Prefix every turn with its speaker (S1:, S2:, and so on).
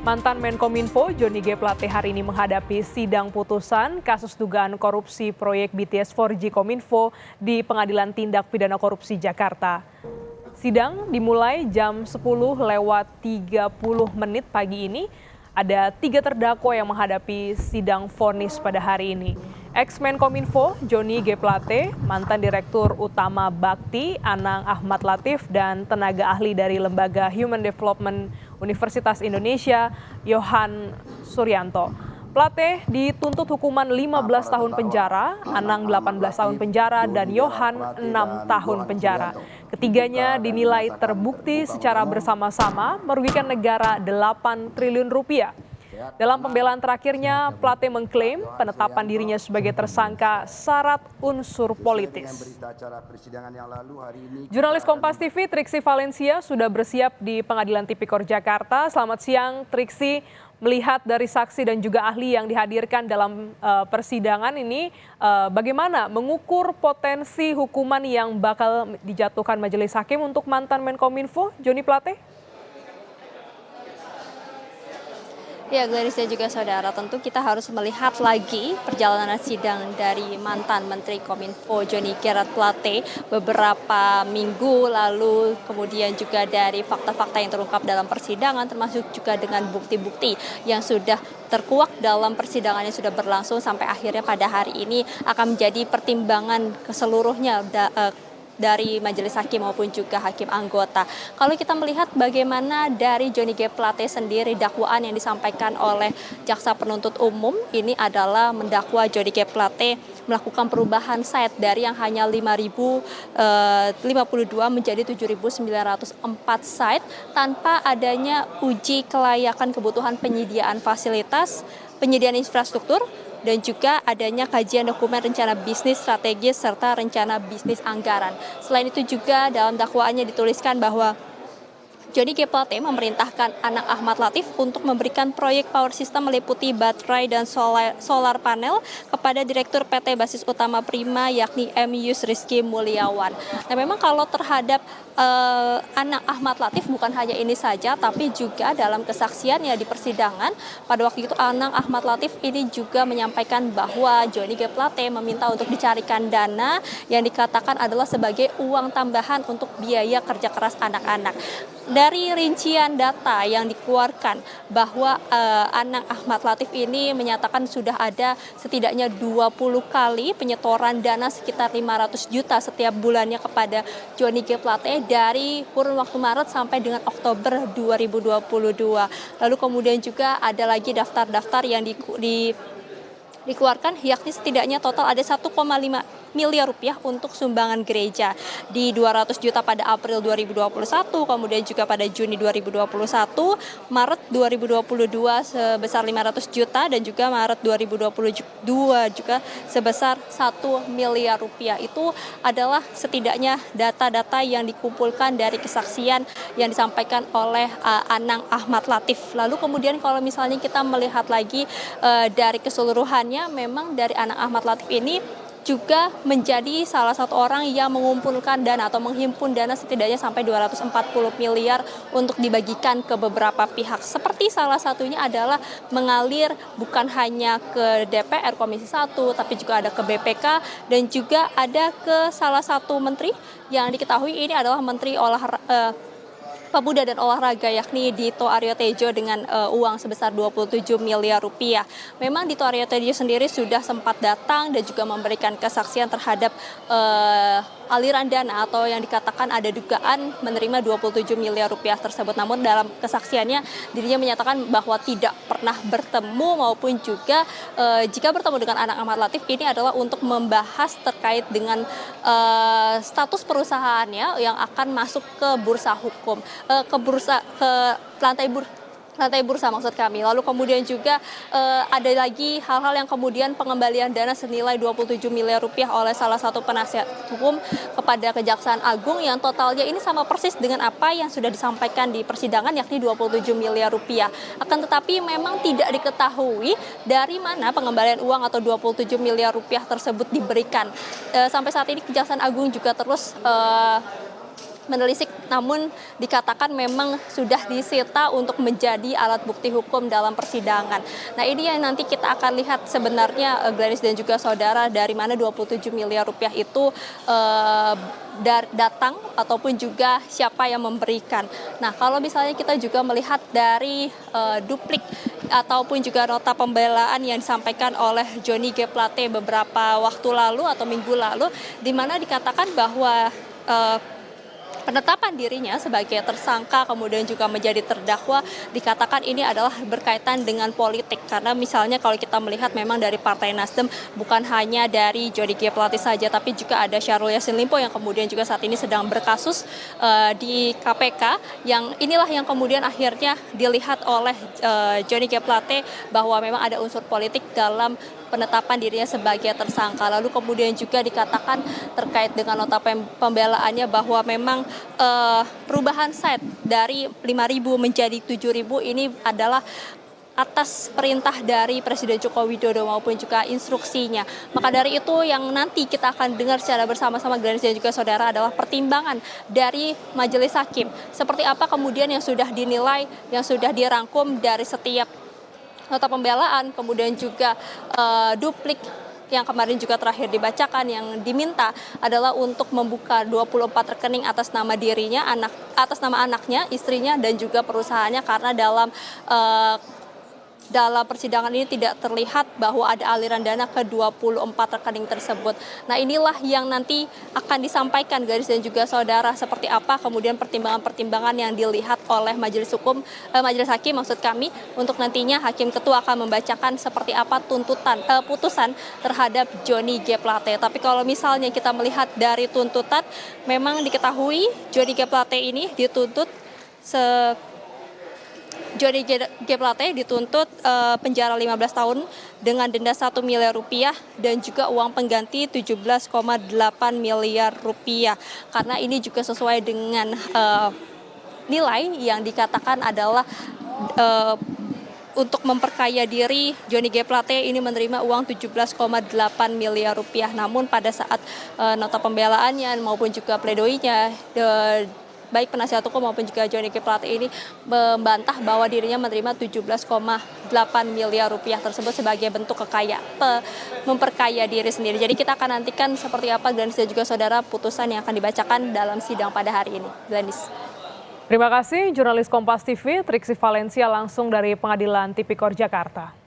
S1: Mantan Menkominfo Johnny G. Plate hari ini menghadapi sidang putusan kasus dugaan korupsi proyek BTS 4G Kominfo di Pengadilan Tindak Pidana Korupsi Jakarta. Sidang dimulai jam 10:30 pagi ini. Ada 3 terdakwa yang menghadapi sidang vonis pada hari ini. Ex-Menkominfo Johnny G. Plate, mantan Direktur Utama Bakti Anang Ahmad Latif, dan tenaga ahli dari Lembaga Human Development Universitas Indonesia Yohan Suryanto. Plate dituntut hukuman 15 tahun penjara, Anang 18 tahun penjara, dan Yohan 6 tahun penjara. Ketiganya dinilai terbukti secara bersama-sama merugikan negara 8 triliun rupiah. Dalam pembelaan terakhirnya, Plate mengklaim penetapan dirinya sebagai tersangka syarat unsur politis. Jurnalis Kompas TV Triksi Valencia sudah bersiap di Pengadilan Tipikor Jakarta. Selamat siang Triksi, melihat dari saksi dan juga ahli yang dihadirkan dalam persidangan ini, bagaimana mengukur potensi hukuman yang bakal dijatuhkan majelis hakim untuk mantan Menkominfo Johnny Plate?
S2: Ya, Gladys dan juga saudara, tentu kita harus melihat lagi perjalanan sidang dari mantan Menteri Kominfo Johnny G. Plate beberapa minggu lalu, kemudian juga dari fakta-fakta yang terungkap dalam persidangan, termasuk juga dengan bukti-bukti yang sudah terkuak dalam persidangan yang sudah berlangsung sampai akhirnya pada hari ini akan menjadi pertimbangan keseluruhnya dari majelis hakim maupun juga hakim anggota. Kalau kita melihat bagaimana dari Johnny G. Plate sendiri, dakwaan yang disampaikan oleh jaksa penuntut umum ini adalah mendakwa Johnny G. Plate melakukan perubahan site dari yang hanya 5.052 menjadi 7.904 site tanpa adanya uji kelayakan kebutuhan penyediaan fasilitas, penyediaan infrastruktur, dan juga adanya kajian dokumen rencana bisnis strategis serta rencana bisnis anggaran. Selain itu juga dalam dakwaannya dituliskan bahwa Johnny G. Plate memerintahkan Anang Ahmad Latif untuk memberikan proyek power system meliputi baterai dan solar panel kepada Direktur PT Basis Utama Prima yakni M. Yusrizky Mulyawan. Nah, memang kalau terhadap Anang Ahmad Latif bukan hanya ini saja, tapi juga dalam kesaksiannya di persidangan pada waktu itu Anang Ahmad Latif ini juga menyampaikan bahwa Johnny G. Plate meminta untuk dicarikan dana yang dikatakan adalah sebagai uang tambahan untuk biaya kerja keras anak-anak. Dari rincian data yang dikeluarkan bahwa Anang Ahmad Latif ini menyatakan sudah ada setidaknya 20 kali penyetoran dana sekitar 500 juta setiap bulannya kepada Johnny G. Plate dari kurun waktu Maret sampai dengan Oktober 2022. Lalu kemudian juga ada lagi daftar-daftar yang dikeluarkan, yakni setidaknya total ada 1,5 miliar rupiah untuk sumbangan gereja di 200 juta pada April 2021, kemudian juga pada Juni 2021, Maret 2022 sebesar 500 juta dan juga Maret 2022 juga sebesar 1 miliar rupiah. Itu adalah setidaknya data-data yang dikumpulkan dari kesaksian yang disampaikan oleh Anang Ahmad Latif. Lalu kemudian kalau misalnya kita melihat lagi dari keseluruhannya, memang dari Anang Ahmad Latif ini juga menjadi salah satu orang yang mengumpulkan dana atau menghimpun dana setidaknya sampai 240 miliar untuk dibagikan ke beberapa pihak. Seperti salah satunya adalah mengalir bukan hanya ke DPR Komisi 1, tapi juga ada ke BPK dan juga ada ke salah satu menteri yang diketahui ini adalah Menteri Pemuda dan Olahraga yakni Dito Aryo Tejo dengan uang sebesar 27 miliar rupiah. Memang Dito Aryo Tejo sendiri sudah sempat datang dan juga memberikan kesaksian terhadap aliran dana atau yang dikatakan ada dugaan menerima 27 miliar rupiah tersebut. Namun dalam kesaksiannya dirinya menyatakan bahwa tidak pernah bertemu maupun juga jika bertemu dengan Anang Ahmad Latif ini adalah untuk membahas terkait dengan status perusahaannya yang akan masuk ke bursa hukum, ke lantai bursa maksud kami. Lalu kemudian juga ada lagi hal-hal yang kemudian pengembalian dana senilai 27 miliar rupiah oleh salah satu penasihat hukum kepada Kejaksaan Agung yang totalnya ini sama persis dengan apa yang sudah disampaikan di persidangan yakni 27 miliar rupiah. Akan tetapi memang tidak diketahui dari mana pengembalian uang atau 27 miliar rupiah tersebut diberikan. Sampai saat ini Kejaksaan Agung juga terus menelisik, namun dikatakan memang sudah disita untuk menjadi alat bukti hukum dalam persidangan. Nah, ini yang nanti kita akan lihat sebenarnya Gladys dan juga saudara, dari mana 27 miliar rupiah itu datang ataupun juga siapa yang memberikan. Nah, kalau misalnya kita juga melihat dari duplik ataupun juga nota pembelaan yang disampaikan oleh Johnny G. Plate beberapa waktu lalu atau minggu lalu, di mana dikatakan bahwa penetapan dirinya sebagai tersangka kemudian juga menjadi terdakwa dikatakan ini adalah berkaitan dengan politik, karena misalnya kalau kita melihat memang dari Partai Nasdem bukan hanya dari Johnny G. Plate saja, tapi juga ada Syahrul Yassin Limpo yang kemudian juga saat ini sedang berkasus di KPK, yang inilah yang kemudian akhirnya dilihat oleh Johnny G. Plate bahwa memang ada unsur politik dalam penetapan dirinya sebagai tersangka. Lalu kemudian juga dikatakan terkait dengan nota pembelaannya bahwa memang perubahan site dari 5.000 menjadi 7.000 ini adalah atas perintah dari Presiden Joko Widodo maupun juga instruksinya. Maka dari itu yang nanti kita akan dengar secara bersama-sama Gladys dan juga saudara adalah pertimbangan dari majelis hakim. Seperti apa kemudian yang sudah dinilai, yang sudah dirangkum dari setiap nota pembelaan, kemudian juga duplik yang kemarin juga terakhir dibacakan, yang diminta adalah untuk membuka 24 rekening atas nama dirinya, atas nama anaknya, istrinya, dan juga perusahaannya, karena dalam persidangan ini tidak terlihat bahwa ada aliran dana ke 24 rekening tersebut. Nah, inilah yang nanti akan disampaikan Gladys dan juga saudara, seperti apa kemudian pertimbangan-pertimbangan yang dilihat oleh majelis hakim maksud kami, untuk nantinya hakim ketua akan membacakan seperti apa putusan terhadap Johnny G. Plate. Tapi kalau misalnya kita melihat dari tuntutan, memang diketahui Johnny G. Plate ini dituntut Johnny G. Plate dituntut penjara 15 tahun dengan denda 1 miliar rupiah dan juga uang pengganti 17,8 miliar rupiah. Karena ini juga sesuai dengan nilai yang dikatakan adalah untuk memperkaya diri, Johnny G. Plate ini menerima uang 17,8 miliar rupiah. Namun pada saat nota pembelaannya maupun juga pledoinya, baik penasihat hukum maupun juga Johnny G. Plate ini membantah bahwa dirinya menerima 17,8 miliar rupiah tersebut sebagai bentuk memperkaya diri sendiri. Jadi kita akan nantikan seperti apa Gladys dan juga saudara putusan yang akan dibacakan dalam sidang pada hari ini. Gladys.
S1: Terima kasih jurnalis Kompas TV Triksi Valencia langsung dari Pengadilan Tipikor Jakarta.